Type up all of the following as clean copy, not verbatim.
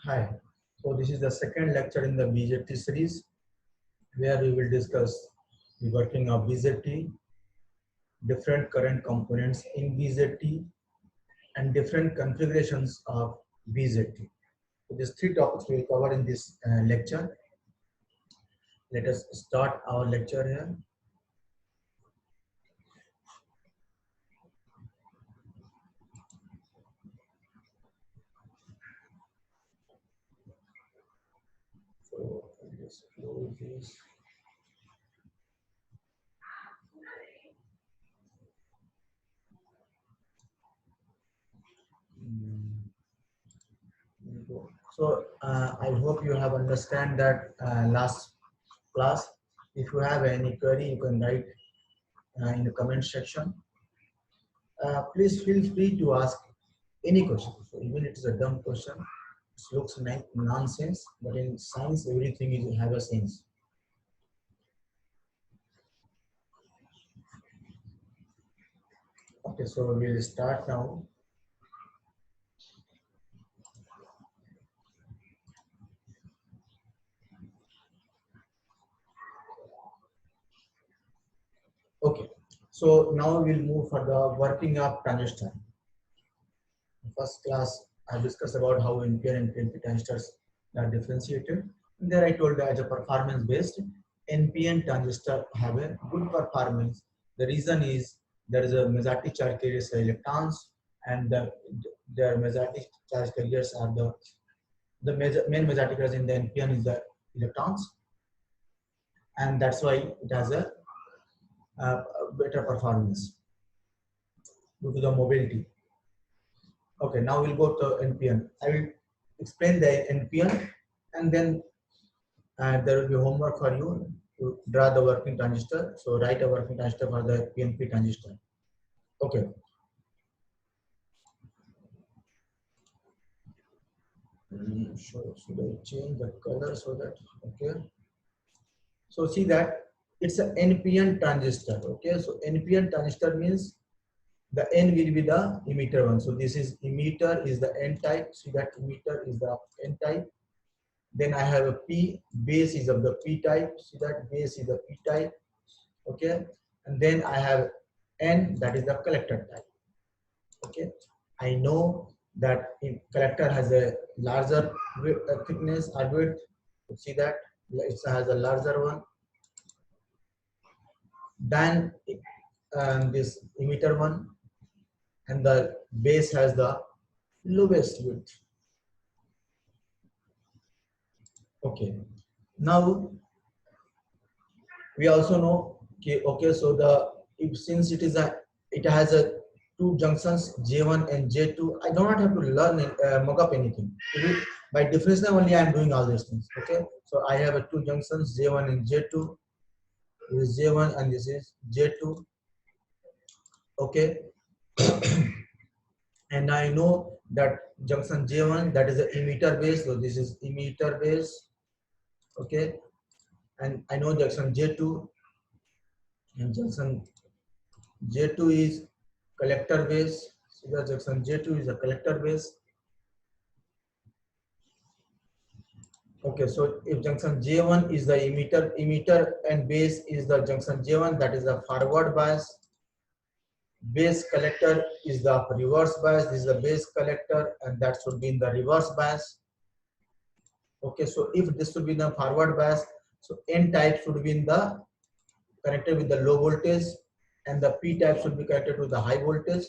Hi. So this is the second lecture in the BZT series where we will discuss the working of BZT, different current components in BZT, and different configurations of BZT. So these three topics we will cover in this lecture. Let us start our lecture here. So I'll just close this. So I hope you have understand that last class. If you have any query, you can write in the comment section. Please feel free to ask any question. So even it is a dumb question, it looks like nonsense, but in science, everything is have a sense. Okay, so we'll start now. Okay, so now we'll move for the working of transistor. First class, I discussed about how NPN and PNP transistors are differentiated. And there I told that as a performance based, NPN transistor have a good performance. The reason is there is a magnetic charge carriers electrons, and their magnetic charge carriers are the main magnetic charge in the NPN is the electrons, and that's why it has a better performance due to the mobility. Okay, now we'll go to NPN. I will explain the NPN, and then there will be homework for you to draw the working transistor. So write a working transistor for the PNP transistor. Okay. So should I change the color so that okay? So see that it's an NPN transistor. Okay, so NPN transistor means the N will be the emitter one. So this is emitter is the N type. See that emitter is the N type. Then I have a P, base is of the P type. See that base is the P type. Okay, and then I have N, that is the collector type. Okay, I know that if collector has a larger thickness or width, see that it has a larger one than this emitter one, and the base has the lowest width. Okay, now we also know okay, so since it has a two junctions J1 and J2, I do not have to learn mock up anything. By definition only I am doing all these things. Okay, so I have a two junctions J1 and J2. This is J1 and this is J2. Okay, and I know that junction J1, that is the emitter base, so this is emitter base. Okay, and I know junction J2, and junction J2 is collector base. So the junction J2 is a collector base. Okay, so if junction J1 is the emitter and base is the junction J1, that is the forward bias. Base collector is the reverse bias. This is the base collector, and that should be in the reverse bias. Okay, so if this should be the forward bias, so N type should be in the connected with the low voltage, and the P type should be connected to the high voltage.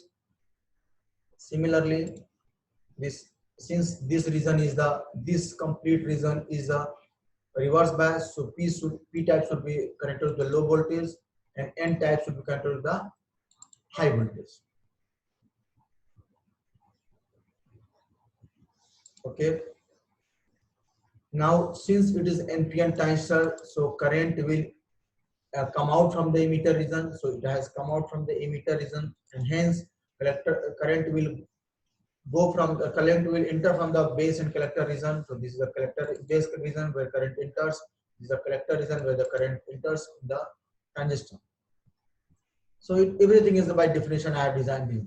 Similarly, since this complete region is a reverse bias, so P type should be connected to the low voltage, and N type should be connected to the high voltage. Okay. Now, since it is NPN transistor, so current will come out from the emitter region. So it has come out from the emitter region, and hence current will go from the current will enter from the base and collector region. So this is the collector base region where current enters. This is the collector region where the current enters in the transistor. So everything is by definition I have designed this.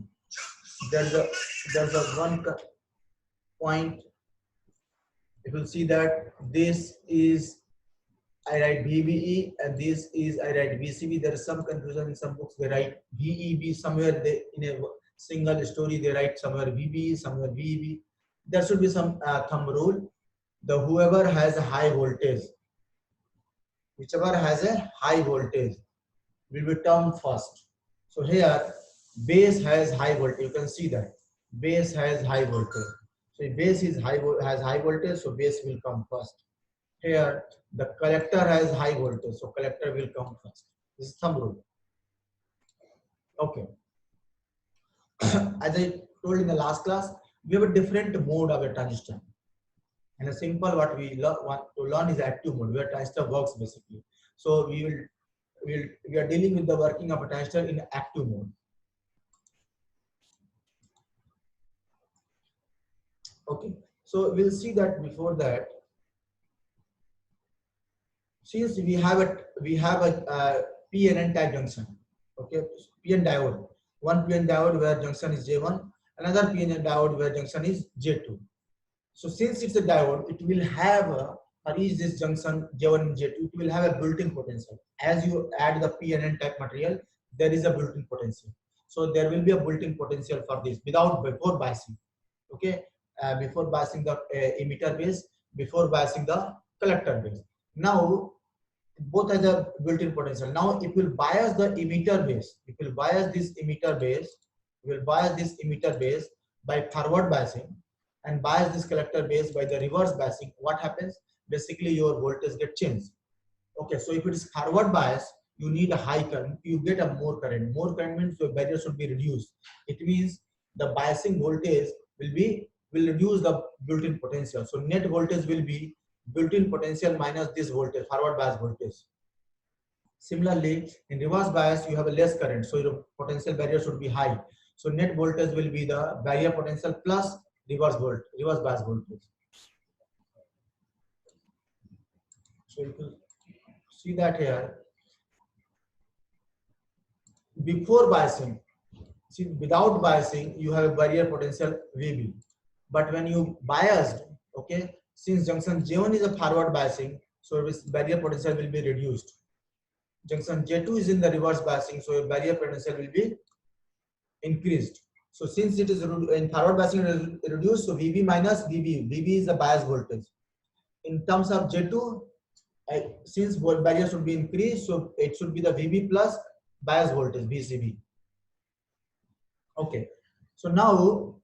There's a one point You will see that this is I write VBE and this is I write VCB. There is some confusion in some books. They write VEB somewhere. They in a single story they write somewhere VBE, somewhere VEB. There should be some thumb rule. The whoever has a high voltage, whichever has a high voltage, will be termed first. So here base has high voltage. You can see that base has high voltage. So if base is has high voltage, so base will come first. Here the collector has high voltage, so collector will come first. This is thumb rule. Okay. As I told in the last class, we have a different mode of a transistor. And a simple what we want to learn is active mode, where transistor works basically. So we are dealing with the working of a transistor in active mode. Okay. So we'll see that before that. Since we have a P and N type junction, okay, PN diode, one PN diode where junction is J1, another PN diode where junction is J2. So since it's a diode, it will have for each this junction J1 and J2, it will have a built-in potential. As you add the P and N type material, there is a built-in potential. So there will be a built-in potential for this before biasing. Okay, before biasing the emitter base, before biasing the collector base. Now both has a built-in potential. Now it will bias the emitter base. It will bias this emitter base. It will bias this emitter base by forward biasing and bias this collector base by the reverse biasing. What happens? Basically, your voltage get changed. Okay, so if it is forward bias, you need a high current. You get a more current. More current means your barrier should be reduced. It means the biasing voltage will reduce the built-in potential. So net voltage will be built-in potential minus this voltage, forward bias voltage. Similarly, in reverse bias, you have a less current, so your potential barrier should be high. So net voltage will be the barrier potential plus reverse bias voltage. So you can see that here. Before biasing, see without biasing, you have a barrier potential VB. But when you biased, okay, since junction J1 is a forward biasing, so this barrier potential will be reduced. Junction J2 is in the reverse biasing, so your barrier potential will be increased. So since it is in forward biasing reduced, so VB minus VB. VB is the bias voltage. In terms of J2, since barrier should be increased, so it should be the VB plus bias voltage, VCB. Okay. So now,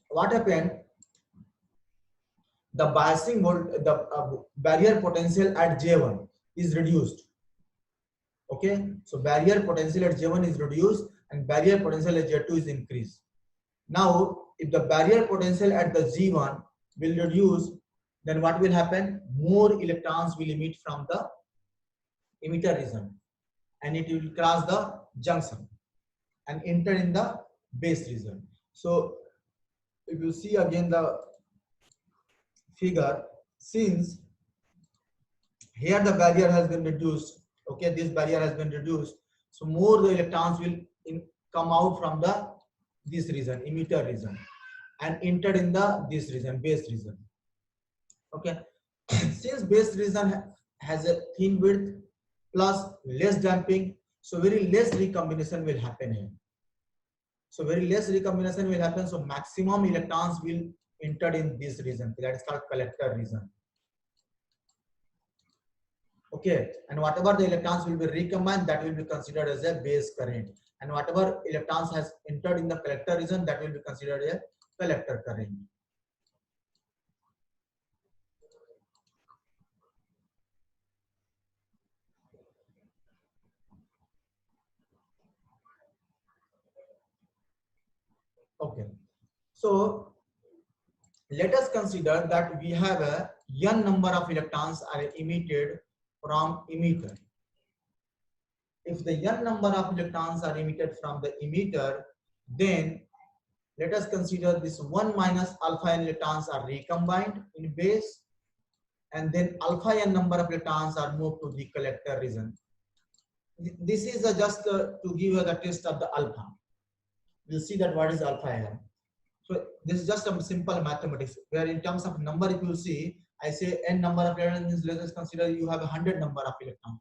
what happened? The biasing barrier potential at J1 is reduced. Okay, so barrier potential at J1 is reduced and barrier potential at J2 is increased. Now, if the barrier potential at the Z1 will reduce, then what will happen? More electrons will emit from the emitter region and it will cross the junction and enter in the base region. So, if you see again the figure, since here the barrier has been reduced, okay, this barrier has been reduced, so more the electrons will come out from this region, emitter region, and entered in this region, base region. Okay, since base region has a thin width plus less damping, so very less recombination will happen here. So very less recombination will happen, so maximum electrons will enter in this region, that is called collector region. Okay, and whatever the electrons will be recombined, that will be considered as a base current, and whatever electrons has entered in the collector region, that will be considered a collector current. Okay, so let us consider that we have a n number of electrons are emitted from emitter. If the n number of electrons are emitted from the emitter, then let us consider this 1 minus alpha n electrons are recombined in base, and then alpha n number of electrons are moved to the collector region. This is just to give you the test of the alpha. We'll see that what is alpha n. So this is just a simple mathematics where in terms of number, if you see, I say n number of electrons means let us consider you have 100 number of electrons.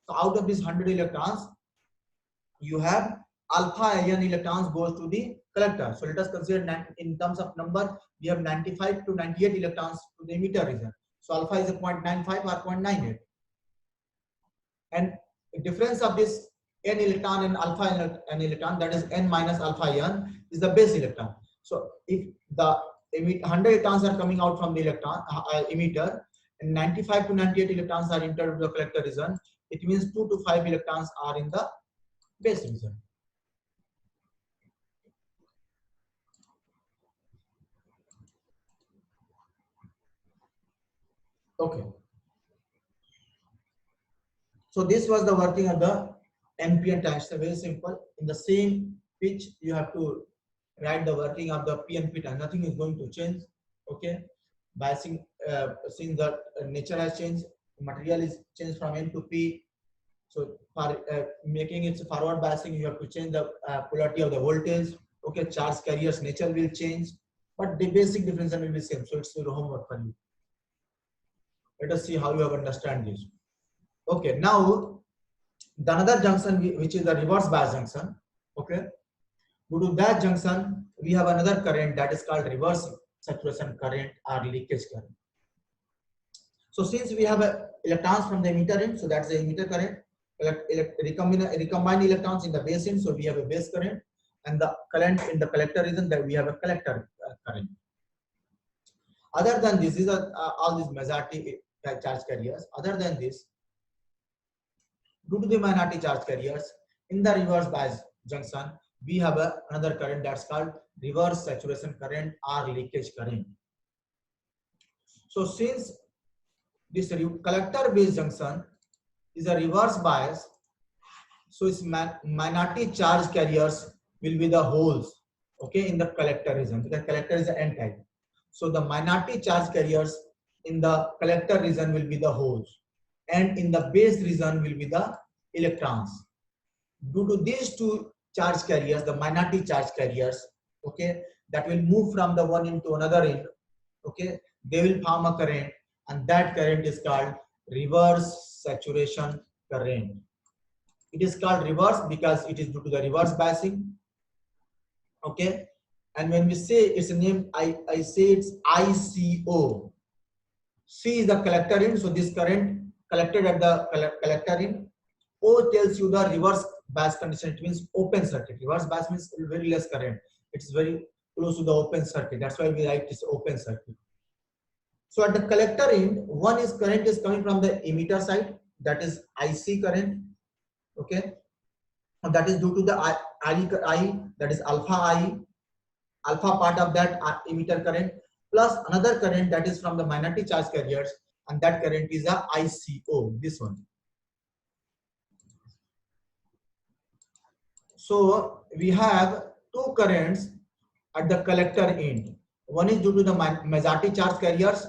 So out of these 100 electrons, you have alpha ion electrons goes to the collector. So let us consider in terms of number, we have 95 to 98 electrons to the emitter region. So alpha is a 0.95 or 0.98. And the difference of this n electron and alpha n electron, that is n minus alpha ion, is the base electron. So if the 100 electrons are coming out from the electron emitter and 95 to 98 electrons are entered to the collector region, it means 2 to 5 electrons are in the base region. Okay. So this was the working of the NPN transistor. Very simple. In the same pitch, you have to write the working of the PNP transistor. Nothing is going to change. Okay. Biasing, since the nature has changed, material is changed from N to P. So for making it forward biasing, you have to change the polarity of the voltage. Okay. Charge carriers nature will change, but the basic difference will be same. So it's your homework for you. Let us see how you have understand this. Okay, now the another junction which is the reverse bias junction. Okay, due to that junction, we have another current that is called reverse saturation current or leakage current. So since we have electrons from the emitter end, so that's the emitter current. Recombine electrons in the base end, so we have a base current, and the current in the collector region, that we have a collector current. Other than this, these are all these majority charge carriers. Other than this, due to the minority charge carriers in the reverse bias junction, we have another current that's called reverse saturation current or leakage current. So since this collector base junction is a reverse bias, so its minority charge carriers will be the holes, okay, in the collector region. The collector is the N type. So the minority charge carriers in the collector region will be the holes, and in the base region will be the electrons. Due to these two charge carriers, the minority charge carriers, okay, that will move from the one end to another end, okay, they will form a current, and that current is called reverse saturation current. It is called reverse because it is due to the reverse biasing, okay. And when we say its name, I say it's ICO. C is the collector end, so this current collected at the collector end. O tells you the reverse bias condition. It means open circuit. Reverse bias means very less current. It's very close to the open circuit. That's why we write this open circuit. So at the collector end, one is current is coming from the emitter side. That is IC current. Okay. And that is due to the I, that is alpha I. Alpha part of that emitter current plus another current that is from the minority charge carriers, and that current is a ICO, this one. So we have two currents at the collector end. One is due to the majority charge carriers.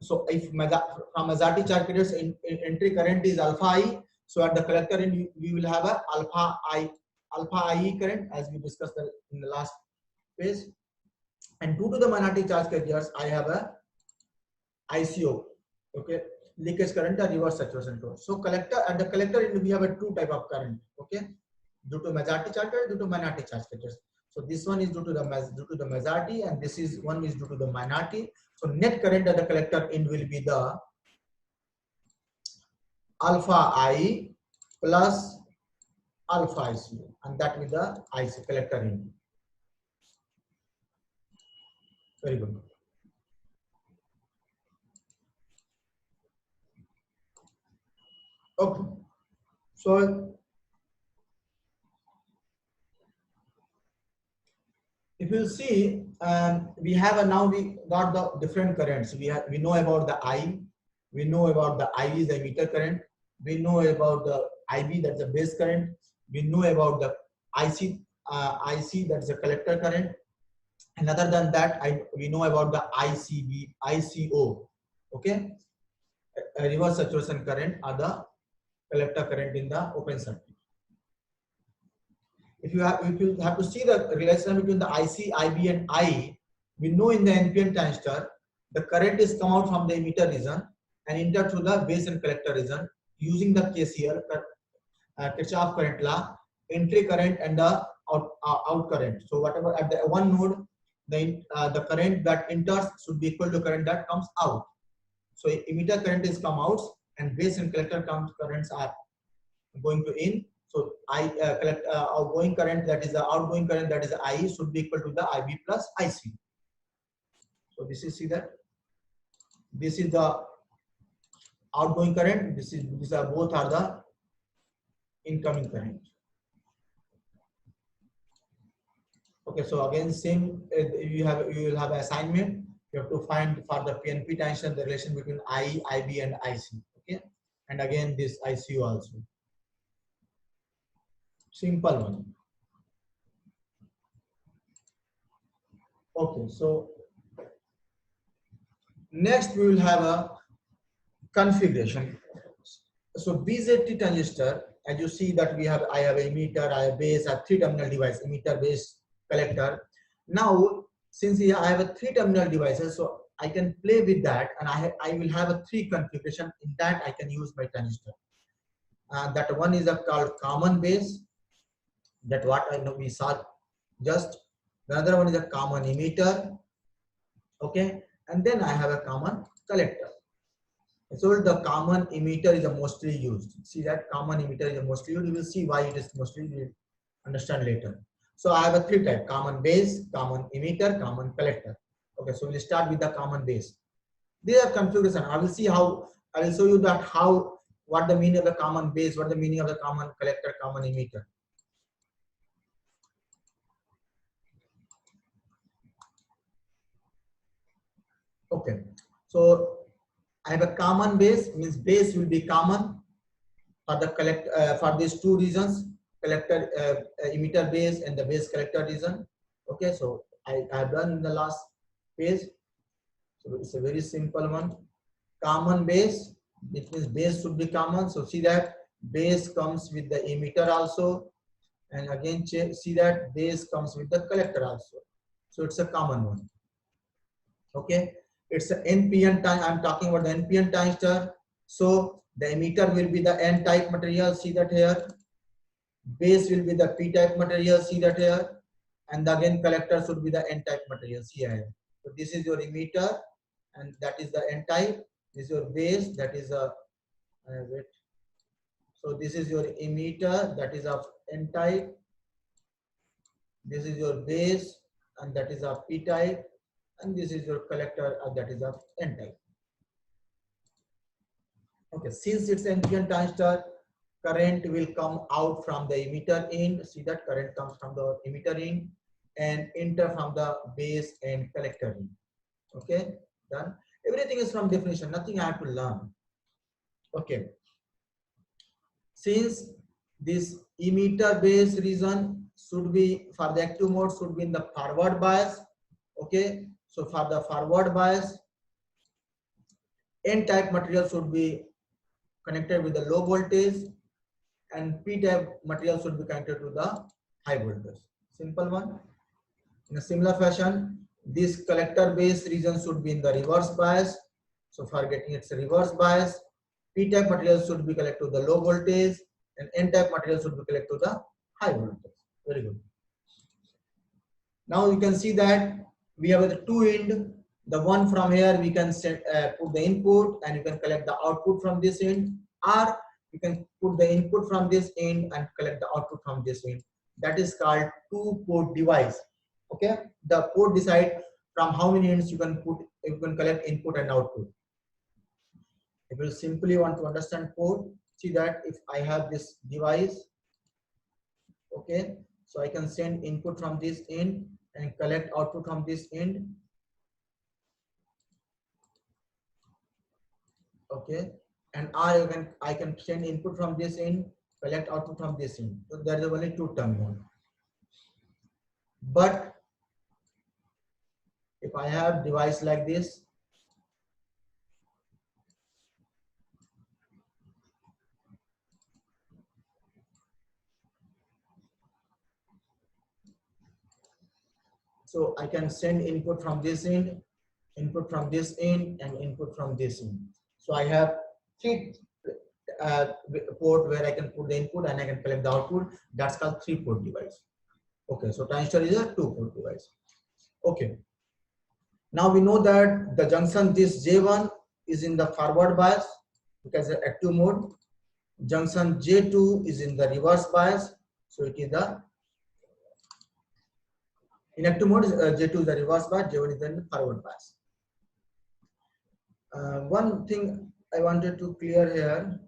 So if from majority charge carriers entry current is alpha I, so at the collector end we will have a alpha IE current, as we discussed in the last page. And due to the minority charge carriers, I have a ICO, okay, leakage current or reverse saturation current. So collector at the collector end we have a two type of current, okay, due to majority charge carriers, due to minority charge carriers. So this one is due to the majority, and this is one is due to the minority. So net current at the collector end will be the alpha I plus alpha ICO, and that with the IC collector end. Very good. Okay. So if you see, we have now we got the different currents. We know about the I, we know about the IV is the emitter current, we know about the IB, that's the base current, we know about the IC that's the collector current, and other than that we know about the ICO, okay, reverse saturation current or the collector current in the open circuit. if you have to see the relation between the IC, IB, and I, we know in the NPN transistor, the current is come out from the emitter region and enter through the base and collector region using the KCL, Kirchhoff current law, entry current and the out current. So whatever at the one node, the current that enters should be equal to current that comes out. So emitter current is come out and base and collector currents are going to in. So I collect outgoing current, that is the outgoing current, that is the I, should be equal to the IB plus IC. So this is, see that this is the outgoing current, these are both are the incoming current. Okay, so again same, you will have assignment. You have to find for the PNP transistor the relation between I, IB, and IC. Okay, and again this ICU also. Simple one. Okay, so next we will have a configuration. So BJT transistor, as you see that I have a emitter, I have base, I have three terminal device, emitter, base, collector. Now since I have a three terminal devices, so I can play with that, and I will have a three configuration. In that I can use my transistor. That one is called common base. That what I know we saw just. The other one is a common emitter. Okay, and then I have a common collector. So the common emitter is the mostly used. See that common emitter is the mostly used. You will see why it is mostly used. You will understand later. So I have a three type: common base, common emitter, common collector. Okay, so we'll start with the common base. These are configuration. I will see how, I will show you that how, what the meaning of the common base, what the meaning of the common collector, common emitter. Okay, so I have a common base, means base will be common for the for these two regions, collector emitter base and the base collector region. Okay, so I have done in the last page. So it's a very simple one. Common base, it means base should be common. So see that base comes with the emitter also, and again see that base comes with the collector also. So it's a common one. Okay, it's an NPN time. I'm talking about the NPN transistor. So the emitter will be the N type material. See that here. Base will be the P type material. See that here. And again collector should be the N type material. See here. So this is your emitter, and that is the N type. This is your base. That is a wait. So this is your emitter. That is of N type. This is your base, and that is of P type. And this is your collector, that is of N type. Okay, since it's NPN transistor, current will come out from the emitter end. See that current comes from the emitter end and enter from the base and collector end. Okay, done. Everything is from definition, nothing I have to learn. Okay, since this emitter base region should be for the active mode should be in the forward bias. Okay, so for the forward bias, N type material should be connected with the low voltage, and P type material should be connected to the high voltage. Simple one. In a similar fashion, this collector base region should be in the reverse bias. So for getting its reverse bias, P type material should be connected to the low voltage, and N type material should be connected to the high voltage. Very good. Now you can see that we have the two end. The one from here we can put the input, and you can collect the output from this end, or you can put the input from this end and collect the output from this end. That is called two-port device. Okay, the port decide from how many ends you can collect input and output. If you simply want to understand port, see that if I have this device, okay, so I can send input from this end and collect output from this end. Okay, and I can send input from this end, collect output from this end. So there is only two term one. But if I have device like this, So I can send input from this end, input from this end, and input from this end. So I have three port where I can put the input and I can collect the output. That's called 3-port device. Okay, so transistor is a 2-port device. Okay. Now we know that the junction this J1 is in the forward bias because the active mode. Junction J2 is in the reverse bias, so it is the inactive mode. J2 is the reverse bias, J1 is the forward bias. One thing I wanted to clear here,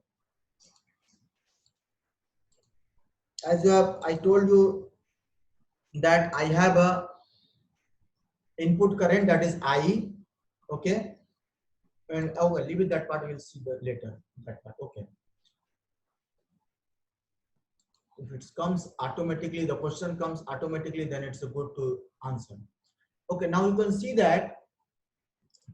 as you have, I told you that I have a input current that is I, okay, and oh, well, leave it that part. We'll see that later. That part, okay. If it comes automatically, the question comes automatically, then it's good to answer. Okay, now you can see that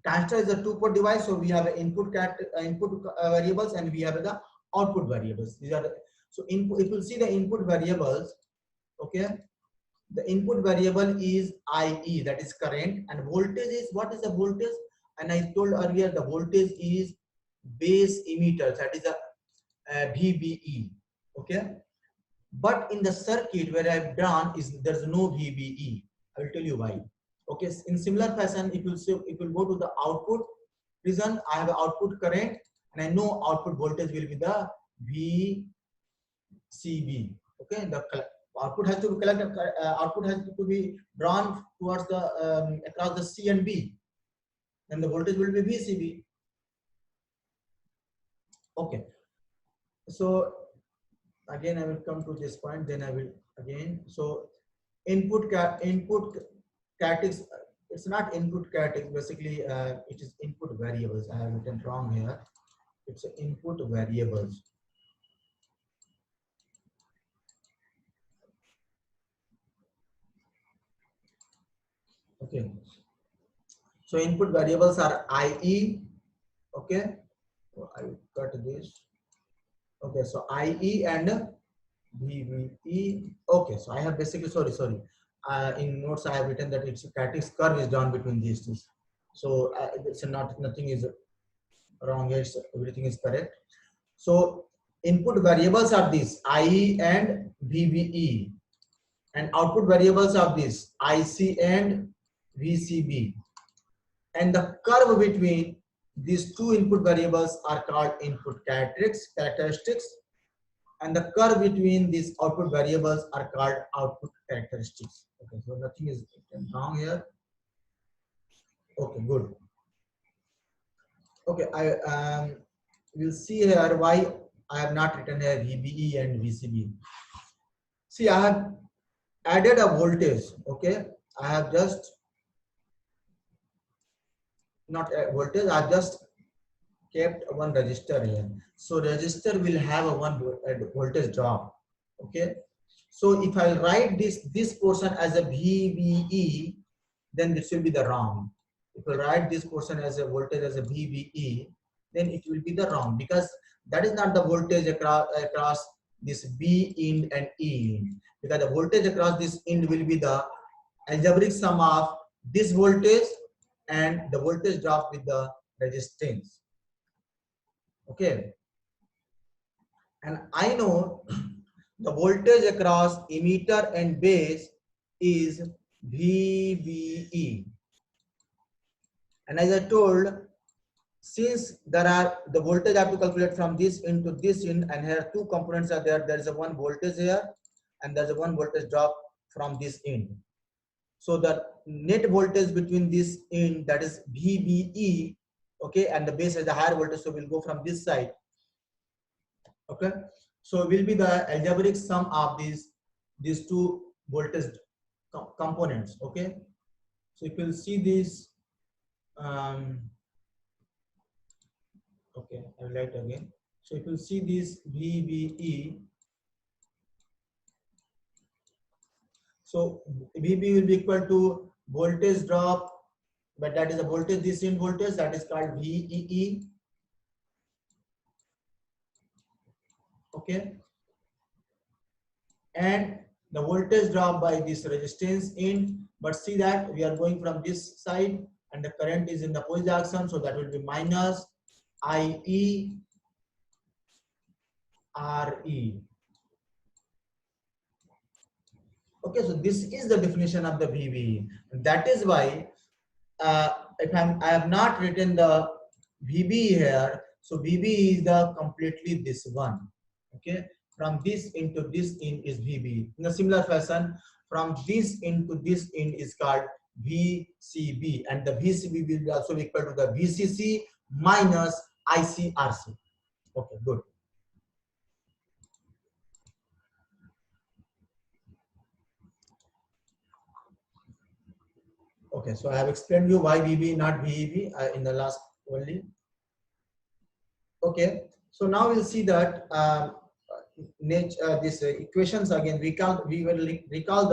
transistor is a 2-port device, so we have input variables and we have the output variables. These are the, so input. If you see the input variables, okay, the input variable is IE, that is current, and voltage is, what is the voltage? And I told earlier the voltage is base emitter, that is a VBE, okay. But in the circuit where I've done is there's no VBE. I will tell you why. Okay, in similar fashion, if you go to the output region, I have an output current, and I know output voltage will be the VCB. Okay, the output has to be collected. Output has to be drawn towards the across the C and B, and the voltage will be VCB. Okay, so again I will come to this point, then I will again. So input characteristics, it's not input characteristics, basically it is input variables. I have written wrong here. It's input variables. Okay, so input variables are IE. Okay, so I will cut this. Okay, so IE and VBE. Okay, so I have basically, sorry. In notes I have written that its characteristics curve is drawn between these two. So it's not, nothing is wrong here. Everything is correct. So input variables are these IE and VBE, and output variables are these IC and VCB. And the curve between these two input variables are called input characteristics, and the curve between these output variables are called output characteristics. Okay, so nothing is wrong here. Okay, good. Okay, I will see here why I have not written here VBE and VCB. See, I have added a voltage. Okay, I have just not a voltage. I have just kept one resistor here. So resistor will have a one voltage drop. Okay. So if I write this portion as a VBE, then this will be the wrong. If I write this portion as a voltage as a VBE, then it will be the wrong, because that is not the voltage across this B end and E end. Because the voltage across this end will be the algebraic sum of this voltage and the voltage drop with the resistance. Okay, and I know the voltage across emitter and base is VBE. And as I told, since there are the voltage I have to calculate from this into this in, and here two components are there. There is a one voltage here, and there's a one voltage drop from this in. So the net voltage between this in, that is VBE, okay, and the base has a higher voltage, so we'll go from this side. Okay, so will be the algebraic sum of these two voltage components. Okay, so if you'll see this, okay, I will write again. So if you see this VBE, so VB will be equal to voltage drop, but that is the voltage, this in voltage, that is called VEE. Okay, and the voltage drop by this resistance in, but see that we are going from this side and the current is in the opposite direction, so that will be minus IE RE. Okay, so this is the definition of the VBE. That is why I have not written the VBE here, so VBE is the completely this one. Okay, from this into this in is VBE. In a similar fashion, from this into this in is called VCB, and the VCB will be also equal to the VCC minus ICRC. Okay, good. Okay, so I have explained you why VB not VEB in the last only. Okay, so now we'll see that these equations again. We will recall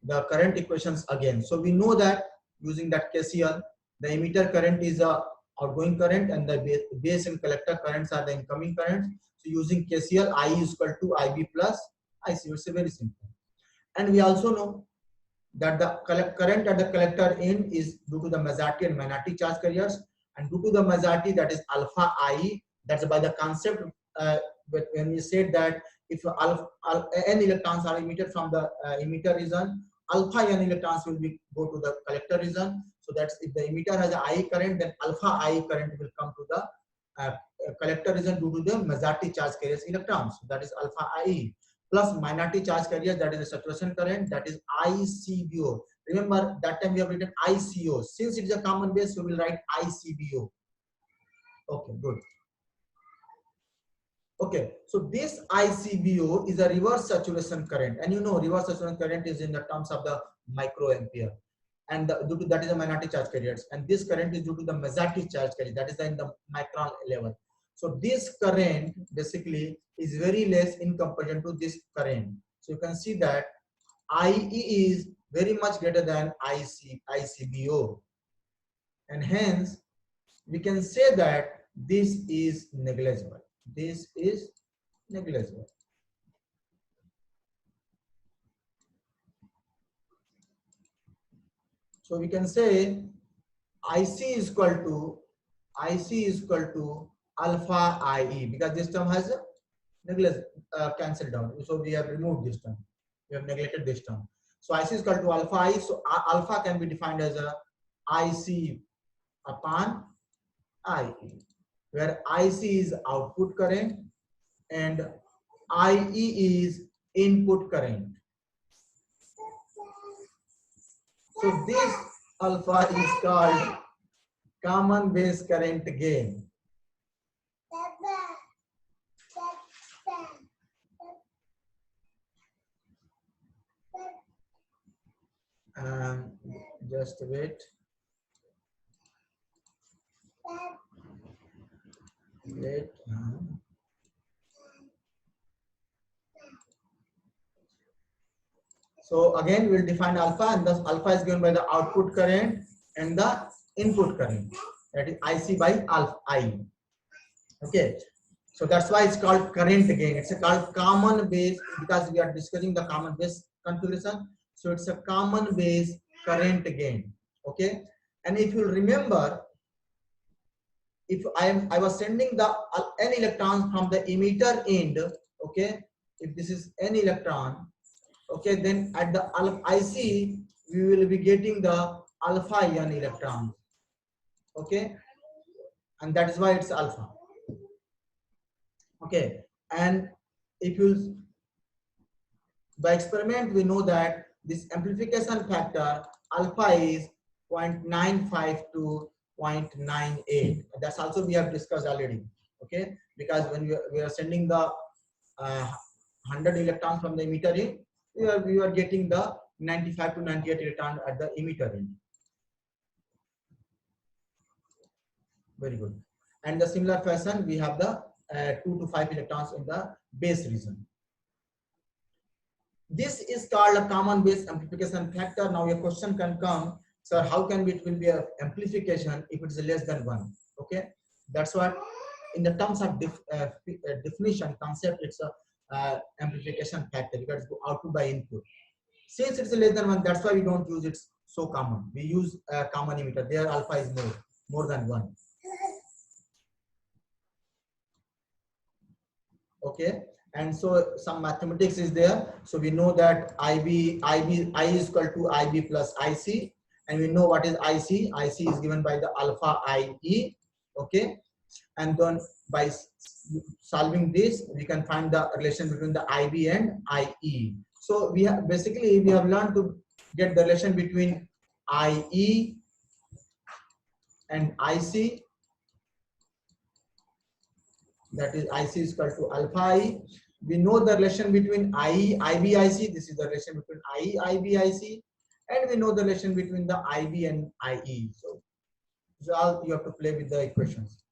the current equations again. So we know that using that KCL, the emitter current is the outgoing current and the base and collector currents are the incoming currents. So using KCL, I is equal to IB plus IC. It's very simple. And we also know that the current at the collector end is due to the majority and minority charge carriers, and due to the majority, that is alpha I. That's by the concept when we said that if n electrons are emitted from the emitter region, alpha n electrons will go to the collector region. So that's if the emitter has a I current, then alpha I current will come to the collector region due to the majority charge carriers electrons. So that is alpha I. Plus minority charge carriers, that is the saturation current, that is ICBO. Remember that time we have written ICO. Since it is a common base, we will write ICBO. Okay, good. Okay, so this ICBO is a reverse saturation current, and you know reverse saturation current is in the terms of the microampere, and due to that is the minority charge carriers, and this current is due to the majority charge carrier, that is in the micron level. So this current basically is very less in comparison to this current. So you can see that IE is very much greater than ICBO, and hence we can say that this is negligible. This is negligible. So we can say IC is equal to alpha IE, because this term has cancelled out. So we have removed this term. We have neglected this term. So IC is equal to alpha I. So alpha can be defined as a IC upon IE, where IC is output current and IE is input current. So this alpha is called common base current gain. Just wait. So again, we'll define alpha, and thus alpha is given by the output current and the input current. That is IC by alpha I. Okay. So that's why it's called current gain. It's called common base because we are discussing the common base configuration. So it's a common base current gain. Okay. And if you remember, if I was sending the n electrons from the emitter end, okay, if this is n electron, okay, then at the IC we will be getting the alpha n electrons, okay, and that is why it's alpha. Okay, and if you by experiment we know that this amplification factor alpha is 0.95 to 0.98. That's also we have discussed already. Okay, because when we are sending the 100 electrons from the emitter in, we are getting the 95 to 98 electrons at the emitter end. Very good. And the similar fashion we have the 2 to 5 electrons in the base region. This is called a common base amplification factor. Now a question can come, sir, how can it will be an amplification if it is less than 1? Okay, that's what in the terms of definition concept, it's a amplification factor because output by input. Since it's less than 1, that's why we don't use it so common. We use a common emitter. There alpha is more than 1. Okay, and so some mathematics is there. So we know that I is equal to IB plus IC, and we know what is IC. IC is given by the alpha IE. Okay, and then by solving this, we can find the relation between the IB and IE. So we have basically we have learned to get the relation between IE and IC. That is IC is equal to alpha I. We know the relation between IE, IB, IC. This is the relation between IE, IB, IC. And we know the relation between the IB and IE. So this is all you have to play with the equations.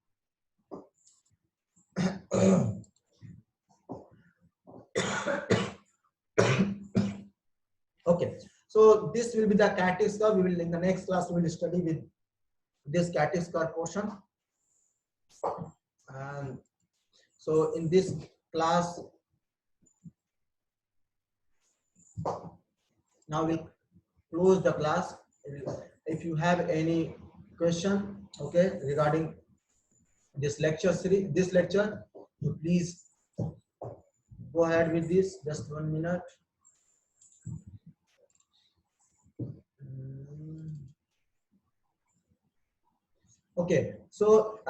Okay, so this will be the characteristic curve. We will in the next class we will study with this characteristic curve portion. And so in this class, now we'll close the class. If you have any question, okay, regarding this lecture series, this lecture, you please go ahead with this. Just 1 minute. Okay, so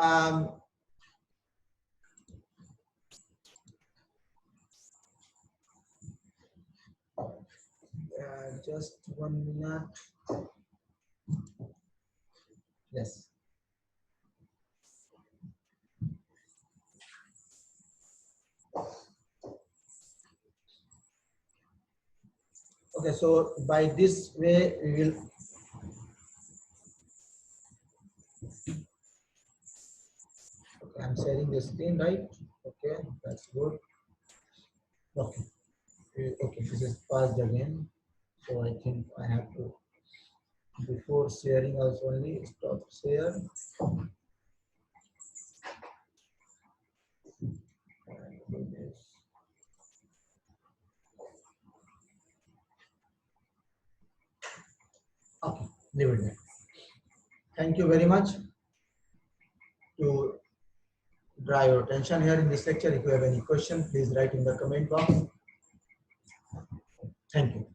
just 1 minute. Yes. Okay, so by this way we will. Okay, I'm sharing the screen, right? Okay, that's good. Okay, okay, this is passed again. So I think I have to, before sharing also only stop share. And do this. Okay, leave it there. Thank you very much to draw your attention here in this lecture. If you have any question, please write in the comment box. Thank you.